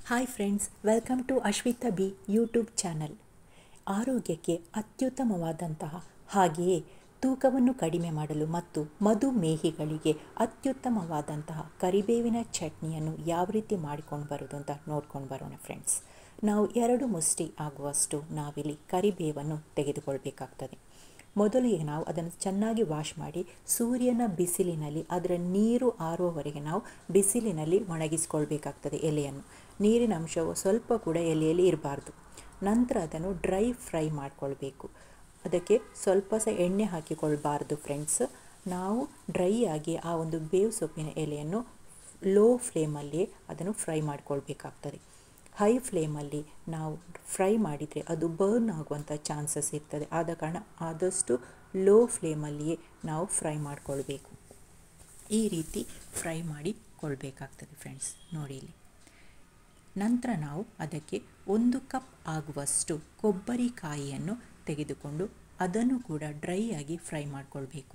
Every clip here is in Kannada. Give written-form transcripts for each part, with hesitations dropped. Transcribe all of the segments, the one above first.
Hi friends, welcome to Ashwita B YouTube channel. ಆರೋಗ್ಯಕ್ಕೆ ಅತ್ಯುತ್ತಮವಾದಂತಹ ಹಾಗೆಯೇ ತೂಕವನ್ನು ಕಡಿಮೆ ಮಾಡಲು ಮತ್ತು ಮಧುಮೇಹಿಗಳಿಗೆ ಅತ್ಯುತ್ತಮವಾದಂತಹ ಕರಿಬೇವಿನ ಚಟ್ನಿಯನ್ನು ಯಾವ ರೀತಿ ಮಾಡಿಕೊಂಡು ಬರೋದು ಅಂತ ನೋಡ್ಕೊಂಡು ಬರೋಣ ಫ್ರೆಂಡ್ಸ್. ನಾವು 2 ಮುಷ್ಟಿ ಆಗುವಷ್ಟು ನಾವಿಲ್ಲಿ ಕರಿಬೇವನ್ನು ತೆಗೆದುಕೊಳ್ಬೇಕಾಗ್ತದೆ. ಮೊದಲಿಗೆ ನಾವು ಅದನ್ನು ಚೆನ್ನಾಗಿ ವಾಶ್ ಮಾಡಿ ಸೂರ್ಯನ ಬಿಸಿಲಿನಲ್ಲಿ ಅದರ ನೀರು ಆರುವವರೆಗೆ ನಾವು ಬಿಸಿಲಿನಲ್ಲಿ ಒಣಗಿಸ್ಕೊಳ್ಬೇಕಾಗ್ತದೆ. ಎಲೆಯನ್ನು ನೀರಿನ ಅಂಶವು ಸ್ವಲ್ಪ ಕೂಡ ಎಲೆಯಲ್ಲಿ ಇರಬಾರ್ದು. ನಂತರ ಅದನ್ನು ಡ್ರೈ ಫ್ರೈ ಮಾಡಿಕೊಳ್ಬೇಕು. ಅದಕ್ಕೆ ಸ್ವಲ್ಪ ಸಹ ಎಣ್ಣೆ ಹಾಕಿಕೊಳ್ಬಾರ್ದು ಫ್ರೆಂಡ್ಸ್. ನಾವು ಡ್ರೈ ಆಗಿ ಆ ಒಂದು ಬೇವು ಸೊಪ್ಪಿನ ಎಲೆಯನ್ನು ಲೋ ಫ್ಲೇಮಲ್ಲಿ ಅದನ್ನು ಫ್ರೈ ಮಾಡಿಕೊಳ್ಬೇಕಾಗ್ತದೆ. ಹೈ ಫ್ಲೇಮಲ್ಲಿ ನಾವು ಫ್ರೈ ಮಾಡಿದರೆ ಅದು ಬರ್ನ್ ಆಗುವಂಥ ಚಾನ್ಸಸ್ ಇರ್ತದೆ. ಆದ ಕಾರಣ ಆದಷ್ಟು ಲೋ ಫ್ಲೇಮಲ್ಲಿಯೇ ನಾವು ಫ್ರೈ ಮಾಡಿಕೊಳ್ಬೇಕು. ಈ ರೀತಿ ಫ್ರೈ ಮಾಡಿಕೊಳ್ಬೇಕಾಗ್ತದೆ ಫ್ರೆಂಡ್ಸ್. ನೋಡಿ ಇಲ್ಲಿ. ನಂತರ ನಾವು ಅದಕ್ಕೆ 1 ಕಪ್ ಆಗುವಷ್ಟು ಕೊಬ್ಬರಿಕಾಯಿಯನ್ನು ತೆಗೆದುಕೊಂಡು ಅದನ್ನು ಕೂಡ ಡ್ರೈ ಆಗಿ ಫ್ರೈ ಮಾಡಿಕೊಳ್ಬೇಕು.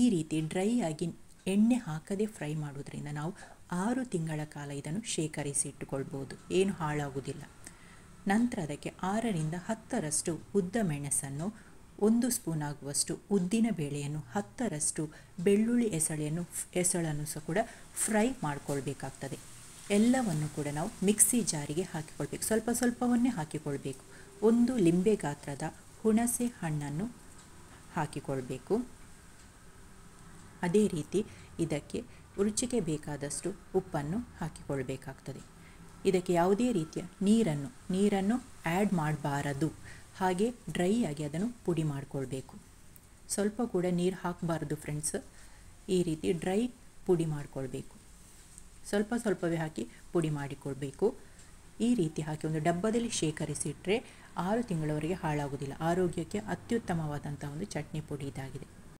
ಈ ರೀತಿ ಡ್ರೈ ಆಗಿ ಎಣ್ಣೆ ಹಾಕದೆ ಫ್ರೈ ಮಾಡೋದ್ರಿಂದ ನಾವು 6 ತಿಂಗಳ ಕಾಲ ಇದನ್ನು ಶೇಖರಿಸಿ ಇಟ್ಟುಕೊಳ್ಬೋದು, ಏನು ಹಾಳಾಗುವುದಿಲ್ಲ. ನಂತರ ಅದಕ್ಕೆ 6ರಿಂದ 10ರಷ್ಟು ಉದ್ದ ಮೆಣಸನ್ನು, 1 ಸ್ಪೂನ್ ಆಗುವಷ್ಟು ಉದ್ದಿನ ಬೇಳೆಯನ್ನು, 10ರಷ್ಟು ಬೆಳ್ಳುಳ್ಳಿ ಎಸಳನ್ನು ಸಹ ಕೂಡ ಫ್ರೈ ಮಾಡಿಕೊಳ್ಬೇಕಾಗ್ತದೆ. ಎಲ್ಲವನ್ನು ಕೂಡ ನಾವು ಮಿಕ್ಸಿ ಜಾರಿಗೆ ಹಾಕಿಕೊಳ್ಬೇಕು. ಸ್ವಲ್ಪ ಸ್ವಲ್ಪವನ್ನೇ ಹಾಕಿಕೊಳ್ಬೇಕು. 1 ಲಿಂಬೆ ಗಾತ್ರದ ಹುಣಸೆ ಹಣ್ಣನ್ನು ಹಾಕಿಕೊಳ್ಬೇಕು. ಅದೇ ರೀತಿ ಇದಕ್ಕೆ ರುಚಿಗೆ ಬೇಕಾದಷ್ಟು ಉಪ್ಪನ್ನು ಹಾಕಿಕೊಳ್ಬೇಕಾಗ್ತದೆ. ಇದಕ್ಕೆ ಯಾವುದೇ ರೀತಿಯ ನೀರನ್ನು ಆ್ಯಡ್ ಮಾಡಬಾರದು. ಹಾಗೆ ಡ್ರೈ ಆಗಿ ಅದನ್ನು ಪುಡಿ ಮಾಡಿಕೊಳ್ಬೇಕು. ಸ್ವಲ್ಪ ಕೂಡ ನೀರು ಹಾಕಬಾರ್ದು ಫ್ರೆಂಡ್ಸ್. ಈ ರೀತಿ ಡ್ರೈ ಪುಡಿ ಮಾಡಿಕೊಳ್ಬೇಕು. ಸ್ವಲ್ಪವೇ ಹಾಕಿ ಪುಡಿ ಮಾಡಿಕೊಳ್ಬೇಕು. ಈ ರೀತಿ ಹಾಕಿ ಒಂದು ಡಬ್ಬದಲ್ಲಿ ಶೇಖರಿಸಿಟ್ರೆ 6 ತಿಂಗಳವರೆಗೆ ಹಾಳಾಗುವುದಿಲ್ಲ. ಆರೋಗ್ಯಕ್ಕೆ ಅತ್ಯುತ್ತಮವಾದಂಥ ಒಂದು ಚಟ್ನಿ ಪುಡಿ ಇದಾಗಿದೆ.